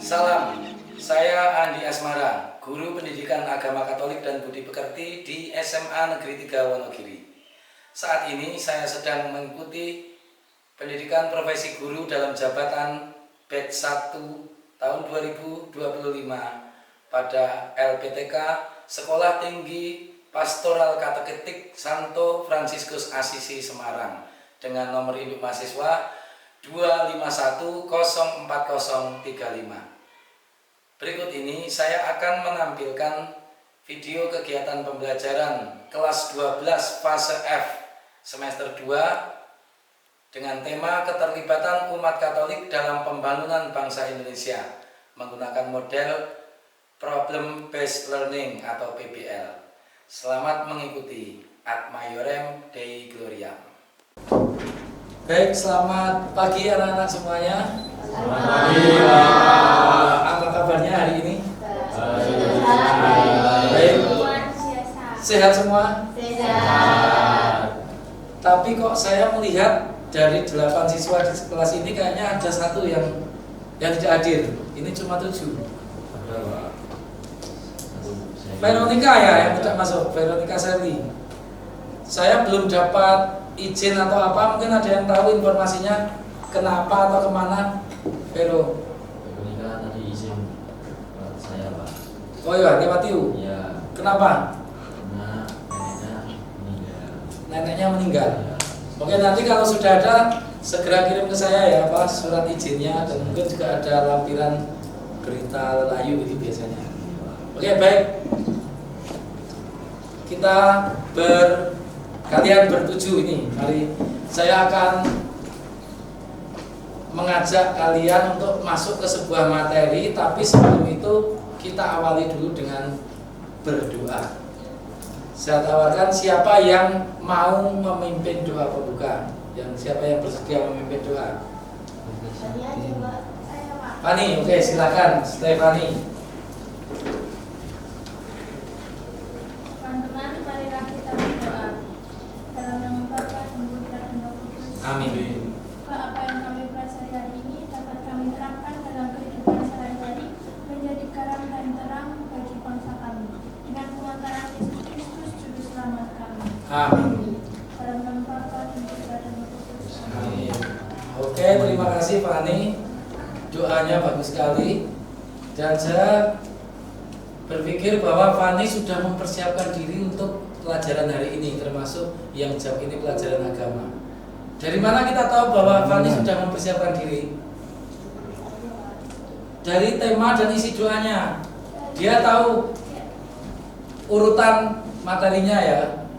Salam, saya Andi Asmara, guru pendidikan agama Katolik dan Budi Pekerti di SMA Negeri 3 Wonogiri. Saat ini saya sedang mengikuti pendidikan profesi guru dalam jabatan batch 1 tahun 2025 pada LPTK Sekolah Tinggi Pastoral Kateketik Santo Fransiskus Asisi Semarang dengan nomor induk mahasiswa 2510435. Berikut ini saya akan menampilkan video kegiatan pembelajaran kelas 12 fase F semester 2 dengan tema keterlibatan umat Katolik dalam pembangunan bangsa Indonesia menggunakan model Problem Based Learning atau PBL. Selamat mengikuti. Ad Maiorem Dei Gloria. Baik, selamat pagi anak-anak semuanya. Selamat pagi, Pak. Apa kabarnya hari ini? Baik. Sehat semua? Sehat. Tapi kok saya melihat dari 8 siswa di kelas ini kayaknya ada satu yang tidak hadir. Ini cuma 7. Veronica ya yang tidak masuk, Veronica Sally. Saya belum dapat izin atau apa, mungkin ada yang tahu informasinya kenapa atau kemana? Vero. Veronica tadi izin buat saya, Pak. Oh iya, lewat you. Iya. Kenapa? Karena Neneknya meninggal. Ya. Oke, nanti kalau sudah ada segera kirim ke saya ya, Pak, surat izinnya dan mungkin juga ada lampiran berita layu itu biasanya. Oke, baik. Kita kalian bertuju ini. Mari saya akan mengajak kalian untuk masuk ke sebuah materi, tapi sebelum itu kita awali dulu dengan berdoa. Saya tawarkan siapa yang mau memimpin doa pembuka, siapa yang bersedia memimpin doa. Fani, oke, silakan, Stefani. Teman-teman, marilah kita berdoa. Dalam nama Bapa dan Putra dan Roh Kudus. Amin. Apa yang kami pelajari hari ini dapat kami terapkan dalam kehidupan sehari-hari menjadi garam dan terang bagi bangsa kami. Dengan pengantaran Yesus Kristus Juru Selamat kami. Amin. Dalam nama Bapa dan Putra dan Roh Kudus. Amin. Oke, terima kasih Fani. Doanya bagus sekali. Dan saya berpikir bahwa Fani sudah mempersiapkan diri untuk pelajaran hari ini, termasuk yang jam ini pelajaran agama. Dari mana kita tahu bahwa Fani sudah mempersiapkan diri? Dari tema dan isi doanya. Dia tahu urutan materinya ya.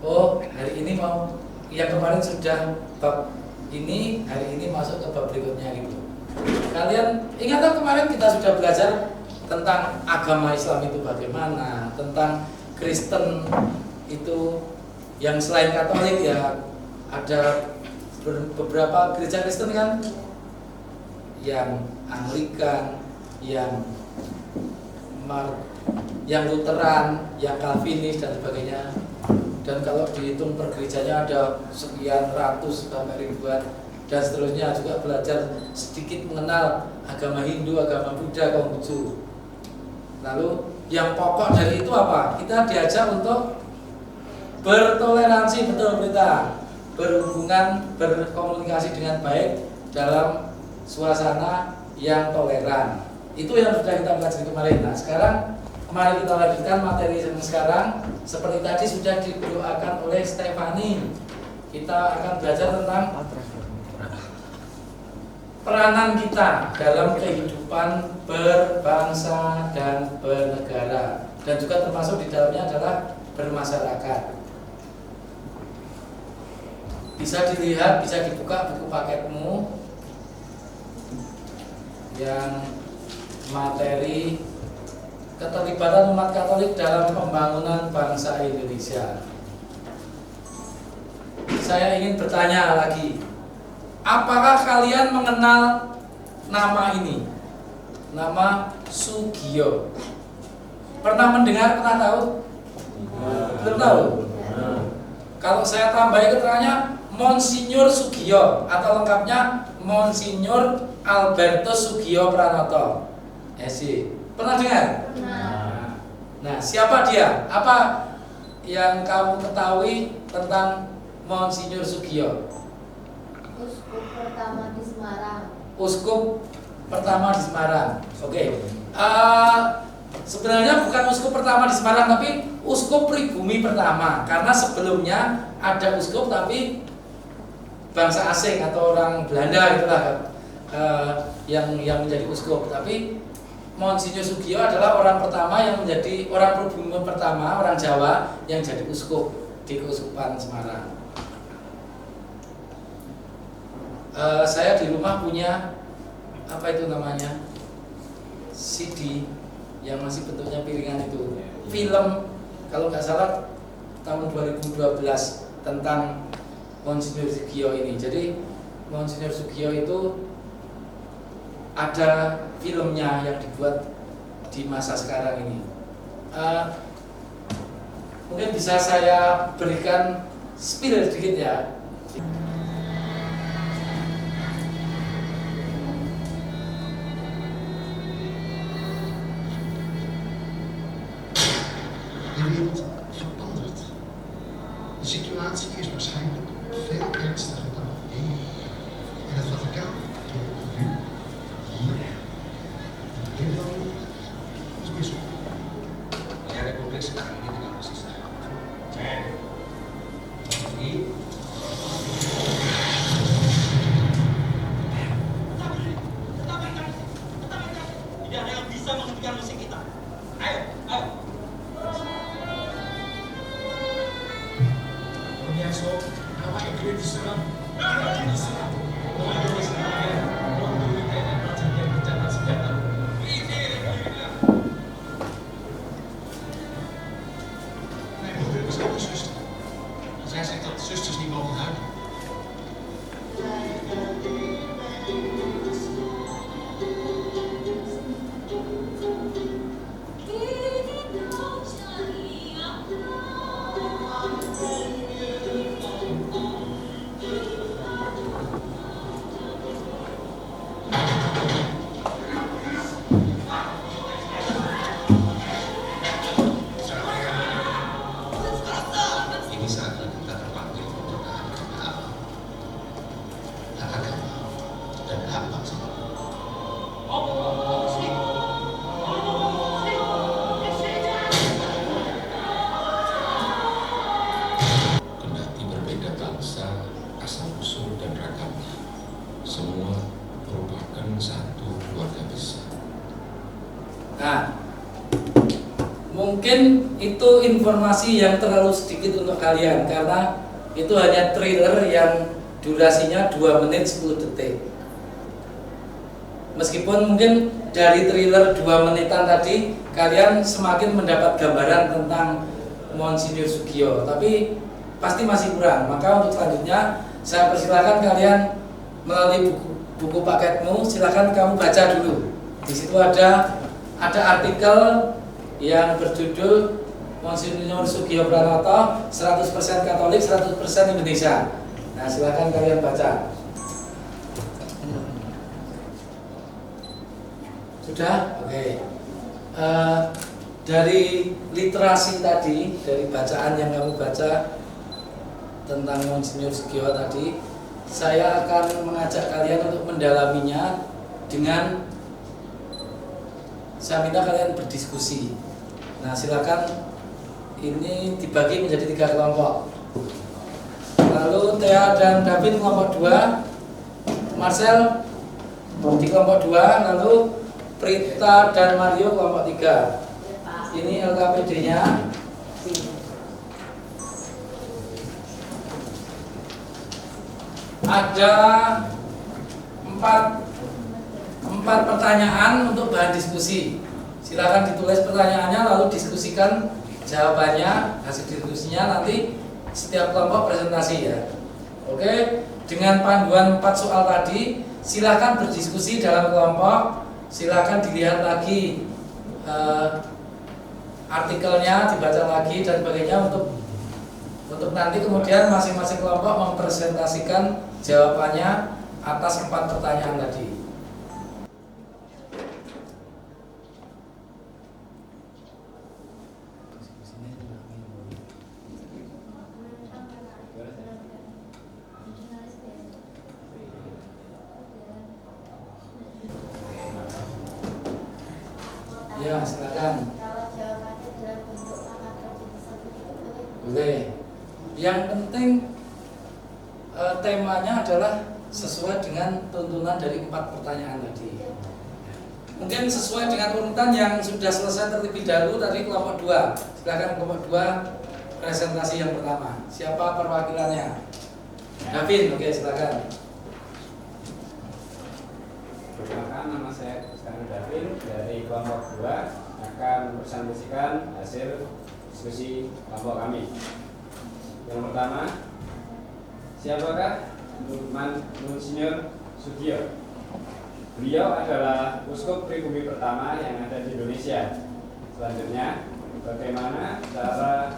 Oh, hari ini mau yang kemarin sudah bab ini, hari ini masuk ke bab berikutnya gitu. Kalian ingat kan kemarin kita sudah belajar tentang agama Islam itu bagaimana, tentang Kristen itu yang selain Katolik ya ada beberapa gereja Kristen kan, yang Anglikan, yang Lutheran, yang Calvinis dan sebagainya. Dan kalau dihitung per gerejanya ada sekian ratus sampai ribuan dan seterusnya. Juga belajar sedikit mengenal agama Hindu, agama Buddha, Konghucu. Lalu yang pokok dari itu apa? Kita diajak untuk bertoleransi, betul kita berhubungan, berkomunikasi dengan baik dalam suasana yang toleran. Itu yang sudah kita pelajari kemarin. Nah, sekarang mari kita lanjutkan materi yang sekarang. Seperti tadi sudah didoakan oleh Stefani. Kita akan belajar tentang peranan kita dalam kehidupan berbangsa dan bernegara, dan juga termasuk di dalamnya adalah bermasyarakat. Bisa dilihat, bisa dibuka buku paketmu yang materi keterlibatan umat Katolik dalam pembangunan bangsa Indonesia. Saya ingin bertanya lagi, apakah kalian mengenal nama ini? Nama Sugio. Pernah mendengar, pernah tahu? Belum tahu? Kalau saya tambahin keterangannya Monsinyur Sugio atau lengkapnya Monsinyur Albertus Sugio Pranoto. Esi. Pernah dengar? Pernah. Nah, siapa dia? Apa yang kamu ketahui tentang Monsinyur Sugio? Uskup pertama di Semarang. Uskup pertama di Semarang. Oke. Sebenarnya bukan uskup pertama di Semarang, tapi uskup pribumi pertama. Karena sebelumnya ada uskup tapi bangsa asing atau orang Belanda itulah yang menjadi uskup. Tapi Monsinyur Sugio adalah orang pertama yang menjadi orang pribumi pertama, orang Jawa yang jadi uskup di Keuskupan Semarang. Saya di rumah punya apa itu namanya CD yang masih bentuknya piringan itu, film kalau nggak salah tahun 2012 tentang Monsinyur Sugio ini. Jadi Monsinyur Sugio itu ada filmnya yang dibuat di masa sekarang ini. Mungkin bisa saya berikan spill sedikit ya. De wereld verandert. De situatie is waarschijnlijk veel ernstiger dan voorheen. In het Vaticaan tot nu, hier, in Rome, als bisschop. Ja, de complexe kan niet in alles zijn. Hier. Tidak ada yang bisa menghentikan musik kita. Ayo, ayo. Começo a igreja diserang. Mengambil sebagian waktu dan perjanjian bencana senjata. Mijn moeder is ook een zuster. Zij zegt dat zusters niet mogen huilen. Ini saatnya kita terpanggil untuk taat kepada Allah, hak agama, dan hak bangsa. Kendati berbeda bangsa, asal usul dan ragamnya, semua merupakan satu keluarga besar. Nah, mungkin itu informasi yang terlalu sedikit untuk kalian karena itu hanya trailer yang durasinya 2 menit 10 detik. Meskipun mungkin dari trailer 2 menitan tadi kalian semakin mendapat gambaran tentang Monsinyur Sugio, tapi pasti masih kurang. Maka untuk selanjutnya saya persilakan kalian melalui buku paketmu, silakan kamu baca dulu. Di situ ada artikel yang berjudul Monsinyur Sugio Pranoto 100% Katolik, 100% Indonesia. Nah, silakan kalian baca. Sudah? Oke. Dari literasi tadi, dari bacaan yang kamu baca tentang Monsinyur Sugio tadi, saya akan mengajak kalian untuk mendalaminya dengan saya minta kalian berdiskusi. Nah, silakan ini dibagi menjadi 3 kelompok. Lalu Thea dan David kelompok 2, Marcel di kelompok 2, lalu Prita dan Mario kelompok 3. Ini LKPD-nya. Ada 4 pertanyaan untuk bahan diskusi. Silakan ditulis pertanyaannya lalu diskusikan jawabannya, hasil diskusinya nanti setiap kelompok presentasi ya. Oke, dengan panduan 4 soal tadi, silakan berdiskusi dalam kelompok. Silakan dilihat lagi artikelnya, dibaca lagi dan sebagainya untuk nanti kemudian masing-masing kelompok mempresentasikan jawabannya atas 4 pertanyaan tadi. Nah, silakan. Kalau jawabannya dalam bentuk sangat tersebut itu boleh. Boleh. Yang penting temanya adalah sesuai dengan tuntunan dari 4 pertanyaan tadi. Mungkin sesuai dengan urutan yang sudah selesai terlebih dahulu tadi kelompok 2. Silakan kelompok 2 presentasi yang pertama. Siapa perwakilannya? Davin, oke silakan. Perkenalkan, nama saya Stanley Davin dari kelompok 2 akan presentasikan hasil diskusi kelompok kami. Yang pertama, siapakah Monsinyur Sugio? Beliau adalah uskup pribumi pertama yang ada di Indonesia. Selanjutnya, bagaimana cara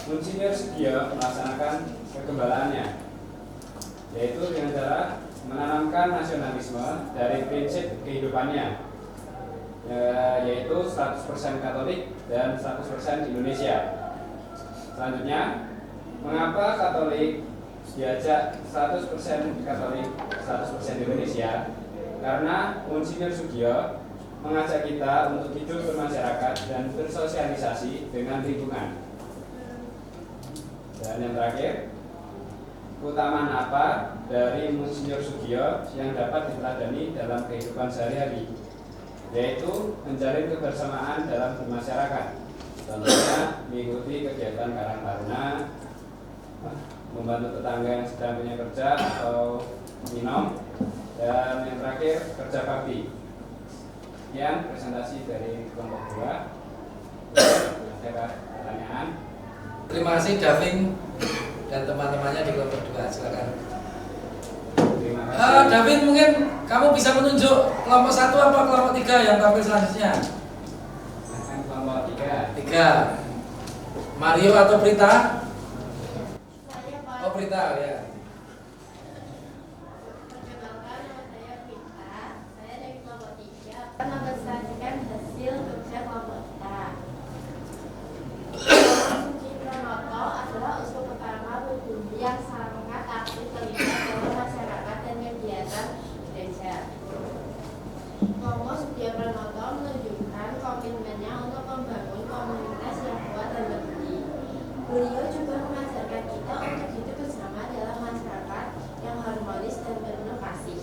Monsinyur Sugio melaksanakan kegembalaannya? Yaitu dengan cara menanamkan nasionalisme dari prinsip kehidupannya, yaitu 100% Katolik dan 100% Indonesia. Selanjutnya, mengapa Katolik diajak 100% Katolik, 100% Indonesia? Karena Monsinyur Sugio mengajak kita untuk hidup bermasyarakat dan bersosialisasi dengan lingkungan. Dan yang terakhir, keutamaan apa dari Monsinyur Sugio yang dapat diteladani dalam kehidupan sehari-hari, yaitu menjalin kebersamaan dalam bermasyarakat, contohnya mengikuti kegiatan Karang Taruna, membantu tetangga yang sedang punya kerja atau minum, dan yang terakhir kerja bakti. Sekian presentasi dari kelompok 2. Ada pertanyaan? Terima kasih Davin dan teman-temannya di kelompok 2. Silakan. Terima kasih. Davin, mungkin kamu bisa menunjuk kelompok 1 apa kelompok 3 yang tampil selanjutnya? Silakan kelompok 3. 3. Mario atau Prita? Saya Pak. Oh, Prita ya. Perkenalkan, nama saya Vita. Saya dari kelompok 3 akan mempresentasikan hasil kerja kelompok kita. Suci Pranoto adalah uskup pertama pribumi yang sangat aktif terlibat dalam masyarakat dan kegiatan gereja. Romo Sugio Pranoto menunjukkan komitmennya untuk membangun komunitas yang kuat dan berdiri. Beliau juga mengajarkan kita untuk hidup bersama dalam masyarakat yang harmonis dan penuh kasih.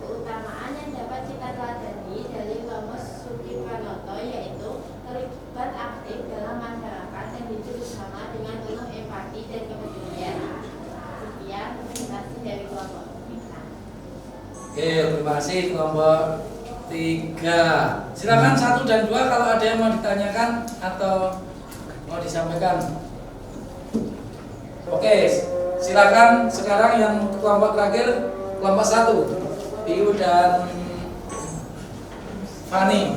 Keutamaan yang dapat kita teladani dari Romo Sugio Pranoto yaitu terlibat aktif dalam masyarakat dan hidup bersama dengan penuh empati dan kepedulian. Sekian presentasi dari kelompok kita. Oke, terima kasih kelompok 3. Silakan 1 dan 2 kalau ada yang mau ditanyakan atau mau disampaikan. Oke, silakan sekarang yang kelompok terakhir, kelompok 1, Piu dan Fani.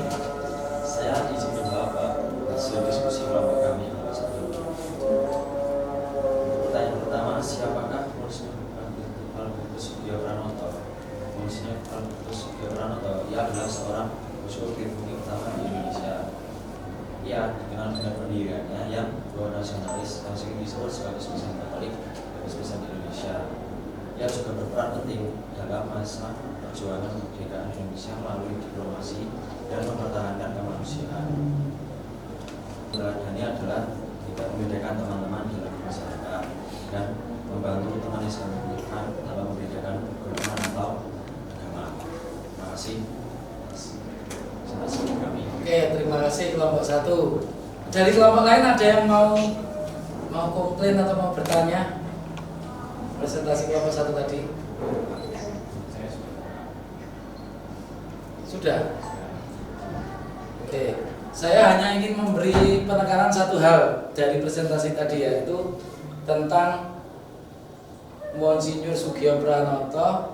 Saya izin menjawab hasil diskusi kelompok kami. Pertanyaan pertama, siapakah Monsinyur Albertus Sugio Pranoto? Monsinyur Albertus Sugio Pranoto, ia adalah seorang uskup pribumi pertama di Indonesia. Ia dikenal dengan pendiriannya yang pro-nasionalis dan sering disebut sebagai spesial Katolik dan spesial Indonesia. Ia juga berperan penting dalam masa perjuangan kemerdekaan Indonesia melalui diplomasi dan mempertahankan kemanusiaan. Teladannya adalah tidak membedakan teman-teman dalam masyarakat dan membantu teman yang sedang membutuhkan dalam membedakan golongan atau agama. Terima kasih. Presentasi kami. Oke, terima kasih kelompok 1. Dari kelompok lain ada yang mau komplain atau mau bertanya? Presentasi kelompok 1 tadi. Saya Sudah? Oke, saya hanya ingin memberi penekanan satu hal dari presentasi tadi, yaitu tentang Monsinyur Sugio Pranoto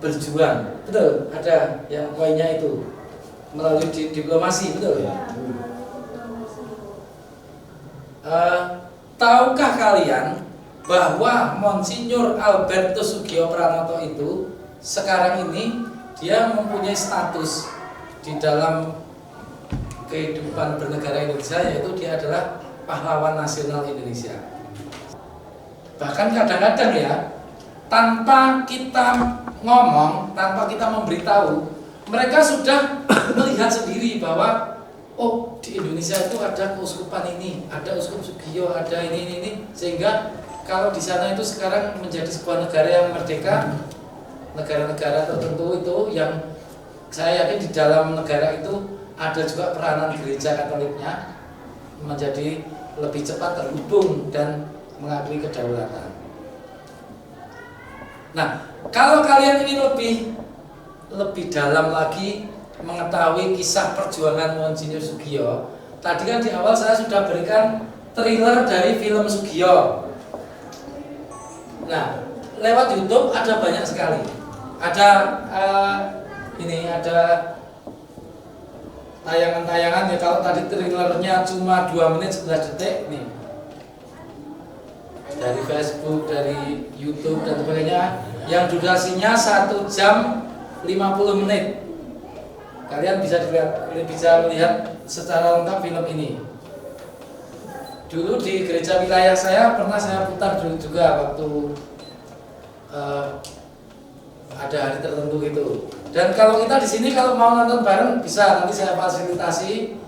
berjuang. Betul? Ada yang poinnya itu melalui diplomasi, betul ya? Tahukah kalian bahwa Monsinyur Albertus Sugio Pranoto itu sekarang ini dia mempunyai status di dalam kehidupan bernegara Indonesia, yaitu dia adalah pahlawan nasional Indonesia. Bahkan kadang-kadang ya, tanpa kita ngomong, tanpa kita memberitahu, mereka sudah melihat sendiri bahwa oh di Indonesia itu ada keuskupan ini, ada uskup Sugio, ada ini, sehingga kalau di sana itu sekarang menjadi sebuah negara yang merdeka, negara-negara tertentu itu yang saya yakin di dalam negara itu ada juga peranan gereja Katoliknya menjadi lebih cepat terhubung dan mengakui kedaulatan. Nah, kalau kalian ingin lebih dalam lagi mengetahui kisah perjuangan Monsinyur Sugio, tadi kan di awal saya sudah berikan trailer dari film Sugio. Nah, lewat YouTube ada banyak sekali. Ada ada tayangan-tayangan ya. Kalau tadi trailernya cuma 2 menit 11 detik nih, dari Facebook, dari YouTube dan sebagainya, yang durasinya 1 jam 50 menit. Kalian bisa melihat secara lengkap film ini. Dulu di gereja wilayah saya pernah saya putar dulu juga waktu ada hari tertentu gitu. Dan kalau kita di sini kalau mau nonton bareng bisa, nanti saya fasilitasi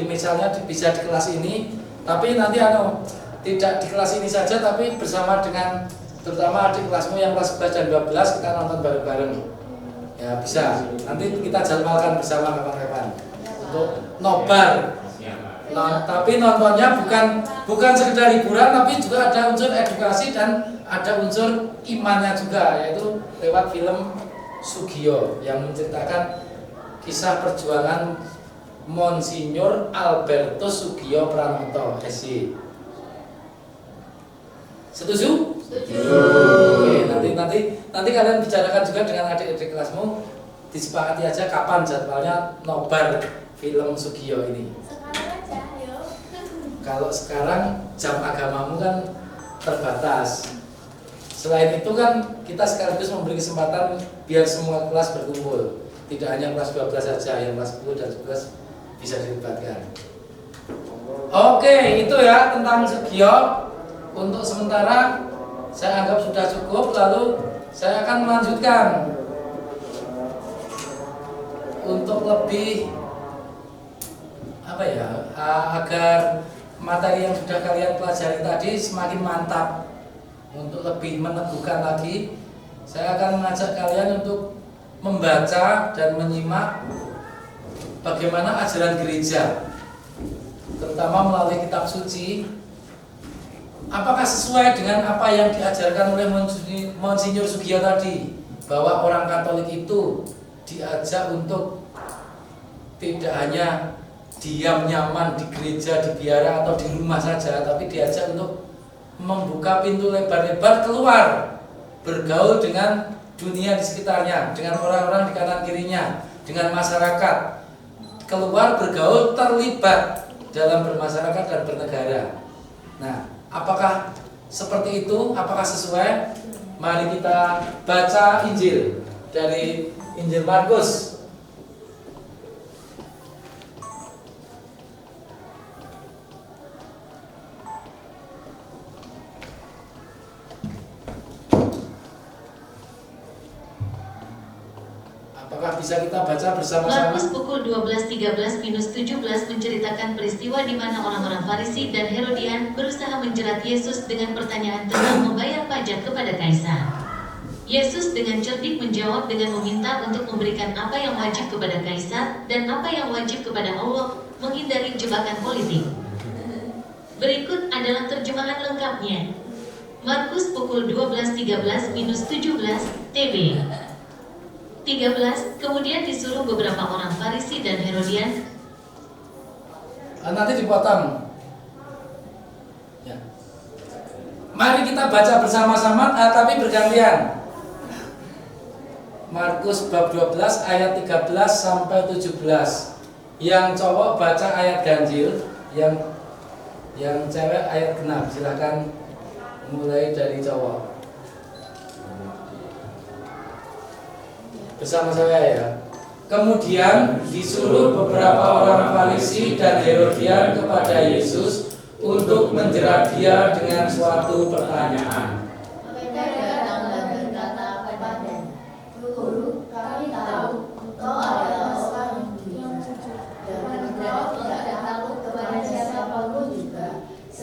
misalnya bisa di kelas ini, tapi nanti tidak di kelas ini saja, tapi bersama dengan terutama adik kelasmu yang kelas 11 dan 12 kita nonton bareng-bareng. Ya bisa. Nanti kita jadwalkan bersama kapan-kapan untuk nobar. Nah, tapi nontonnya bukan sekedar hiburan, tapi juga ada unsur edukasi dan ada unsur imannya juga, yaitu lewat film Sugio yang menceritakan kisah perjuangan Monsinyur Albertus Sugio Pranoto SC. Setuju? Setuju. Oke, nanti kalian bicarakan juga dengan adik-adik kelasmu, disepakati aja kapan jadwalnya nobar film Sugio ini. Sekarang aja, yuk. Kalau sekarang jam agamamu kan terbatas. Selain itu kan kita sekaligus memberi kesempatan biar semua kelas berkumpul. Tidak hanya kelas 12 saja, yang kelas 10 dan 11 bisa dilibatkan. Oke, itu ya tentang Sugio. Untuk sementara saya anggap sudah cukup, lalu saya akan melanjutkan untuk lebih agar materi yang sudah kalian pelajari tadi semakin mantap. Untuk lebih meneguhkan lagi, saya akan mengajak kalian untuk membaca dan menyimak bagaimana ajaran gereja, terutama melalui kitab suci. Apakah sesuai dengan apa yang diajarkan oleh Monsinyur Sugio tadi, bahwa orang Katolik itu diajak untuk tidak hanya diam nyaman di gereja, di biara atau di rumah saja, tapi diajak untuk membuka pintu lebar-lebar keluar, bergaul dengan dunia di sekitarnya, dengan orang-orang di kanan kirinya, dengan masyarakat, keluar bergaul, terlibat dalam bermasyarakat dan bernegara. Nah, apakah seperti itu? Apakah sesuai? Mari kita baca Injil dari Injil Markus. Apakah bisa kita baca bersama-sama? Markus pukul 12.13-17 menceritakan peristiwa di mana orang-orang Farisi dan Herodian berusaha menjerat Yesus dengan pertanyaan tentang membayar pajak kepada Kaisar. Yesus dengan cerdik menjawab dengan meminta untuk memberikan apa yang wajib kepada Kaisar dan apa yang wajib kepada Allah, menghindari jebakan politik. Berikut adalah terjemahan lengkapnya. Markus pukul 12.13-17 TB. 13. Kemudian disuruh beberapa orang Farisi dan Herodian. Nanti dipotong. Ya. Mari kita baca bersama-sama, tapi bergantian. Markus bab 12 ayat 13 sampai 17. Yang cowok baca ayat ganjil, yang cewek ayat genap. Silakan mulai dari cowok. Bersama saya ya. Kemudian disuruh beberapa orang Farisi dan Herodian kepada Yesus untuk menjerat dia dengan suatu pertanyaan. Mereka datang dan berkata kepadanya, "Guru, kami tahu engkau adalah seorang Yahudi, dan engkau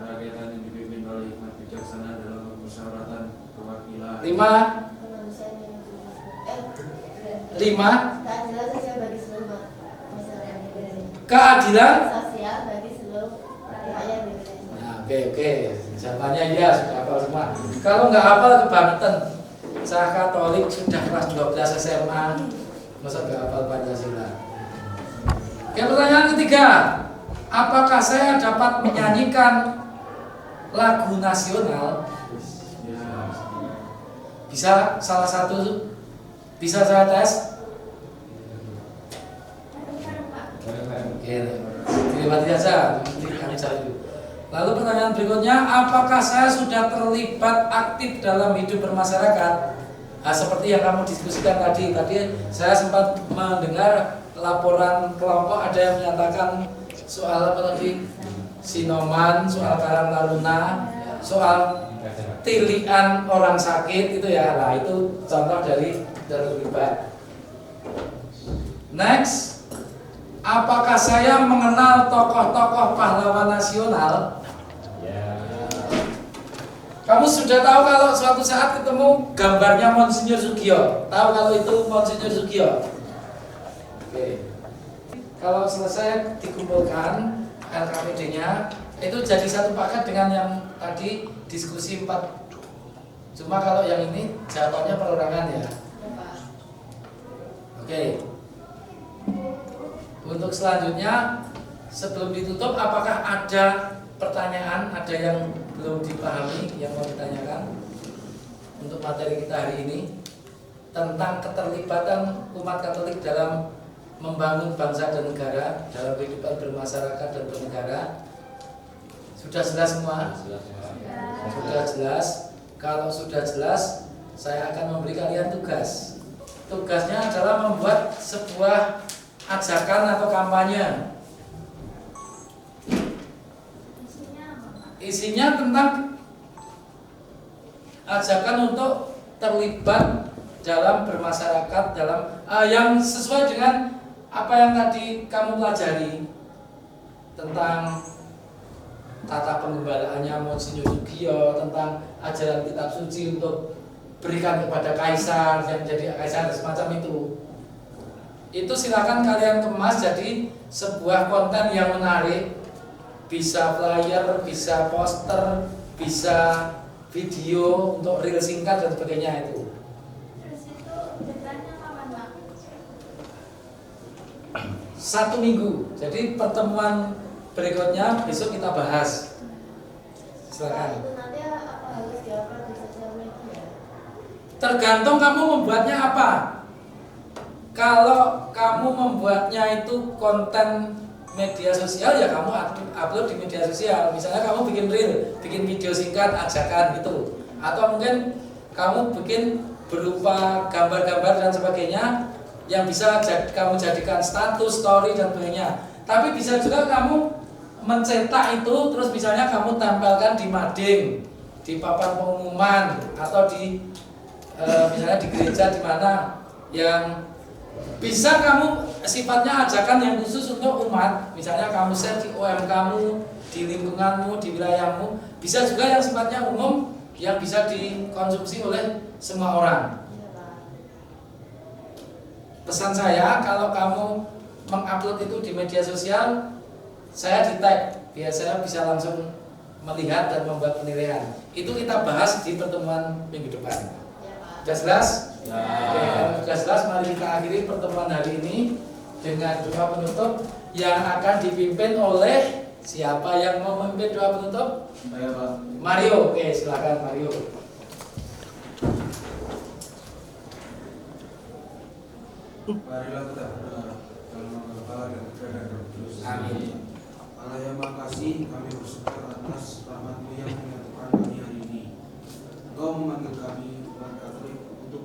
kerakyatan yang dipimpin oleh hikmat bijaksana dalam permusyawaratan perwakilan. 5. Kemanusiaan yang berada. 5. Keadilan sosial bagi seluruh masyarakat Indonesia. Keadilan. Sosial bagi seluruh rakyat Indonesia. Nah, oke. Jawabannya iya, sudah hafal semua. Kalau nggak hafal kebangetan. Saya Katolik sudah kelas 12 SMA, masa nggak hafal Pancasila. Oke, pertanyaan ketiga. Apakah saya dapat menyanyikan lagu nasional? Bisa salah satu? Bisa saya tes? Oke, dilewati aja. Lalu pertanyaan berikutnya, apakah saya sudah terlibat aktif dalam hidup bermasyarakat? Nah, seperti yang kamu diskusikan tadi saya sempat mendengar laporan kelompok, ada yang menyatakan soal apa tadi? Sinoman, soal Karang Taruna, soal tilian orang sakit itu ya. Nah, itu contoh dari terlibat. Next. Apakah saya mengenal tokoh-tokoh pahlawan nasional? Ya. Kamu sudah tahu kalau suatu saat ketemu gambarnya Monsinyur Sugio. Tahu kalau itu Monsinyur Sugio? Oke. Kalau selesai dikumpulkan LKPD-nya, itu jadi satu paket dengan yang tadi diskusi 4. Cuma kalau yang ini jawabannya perorangan ya. Oke. Untuk selanjutnya, sebelum ditutup, apakah ada pertanyaan, ada yang belum dipahami yang mau ditanyakan untuk materi kita hari ini tentang keterlibatan umat Katolik dalam membangun bangsa dan negara, dalam kehidupan bermasyarakat dan bernegara? Sudah jelas semua? Sudah jelas. Kalau sudah jelas, saya akan memberi kalian tugas. Tugasnya adalah membuat sebuah ajakan atau kampanye. Isinya tentang ajakan untuk terlibat dalam bermasyarakat, dalam yang sesuai dengan apa yang tadi kamu pelajari tentang tata penggembalaannya Monsinyur Sugio, tentang ajaran kitab suci untuk berikan kepada kaisar yang menjadi kaisar semacam itu. Itu silakan kalian kemas jadi sebuah konten yang menarik, bisa flyer, bisa poster, bisa video untuk reel singkat dan sebagainya itu. Terus itu deadline-nya kapan, Pak? 1 minggu. Jadi pertemuan berikutnya besok kita bahas. Silakan. Itu nanti apa harus diupload di sosial media? Tergantung kamu membuatnya apa. Kalau kamu membuatnya itu konten media sosial, ya kamu upload di media sosial. Misalnya kamu bikin reel, bikin video singkat ajakan gitu. Atau mungkin kamu bikin berupa gambar-gambar dan sebagainya yang bisa kamu jadikan status, story dan sebagainya. Tapi bisa juga kamu mencetak itu, terus misalnya kamu tempelkan di mading, di papan pengumuman, atau di misalnya di gereja di mana yang bisa kamu sifatnya ajakan yang khusus untuk umat. Misalnya kamu share di OM kamu, di lingkunganmu, di wilayahmu. Bisa juga yang sifatnya umum yang bisa dikonsumsi oleh semua orang. Pesan saya, kalau kamu mengupload itu di media sosial, saya di tag, biasanya bisa langsung melihat dan membuat penilaian. Itu kita bahas di pertemuan minggu depan. Sudah jelas? Ya. Oke, kalau sudah jelas, mari kita akhiri pertemuan hari ini dengan doa penutup yang akan dipimpin oleh siapa yang mau memimpin doa penutup? Saya, Pak. Mario. Oke, silakan Mario. Marilah kita berdoa. Dalam nama Bapa dan Putra dan Roh Kudus. Amin. Allah yang Maha Kasih, kami bersyukur atas rahmat-Mu yang menyatukan kami hari ini. Engkau memanggil kami umat Katolik untuk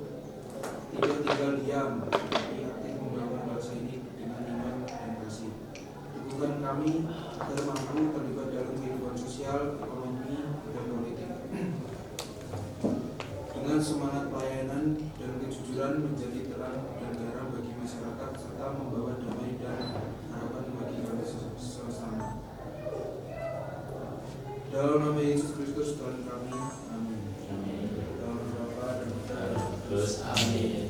tidak tinggal diam, tapi aktif membangun bangsa ini dengan iman dan kasih. Dukungan kami agar mampu terlibat dalam kehidupan sosial, ekonomi, dan politik. Dengan semangat pelayanan dan kejujuran menjadi terang dan garam bagi masyarakat serta membawa damai dan harapan bagi kami sesama. Dalam nama Yesus Kristus Tuhan kami, amin. Dalam nama Bapa dan Putra dan Roh Kudus. Terus amin.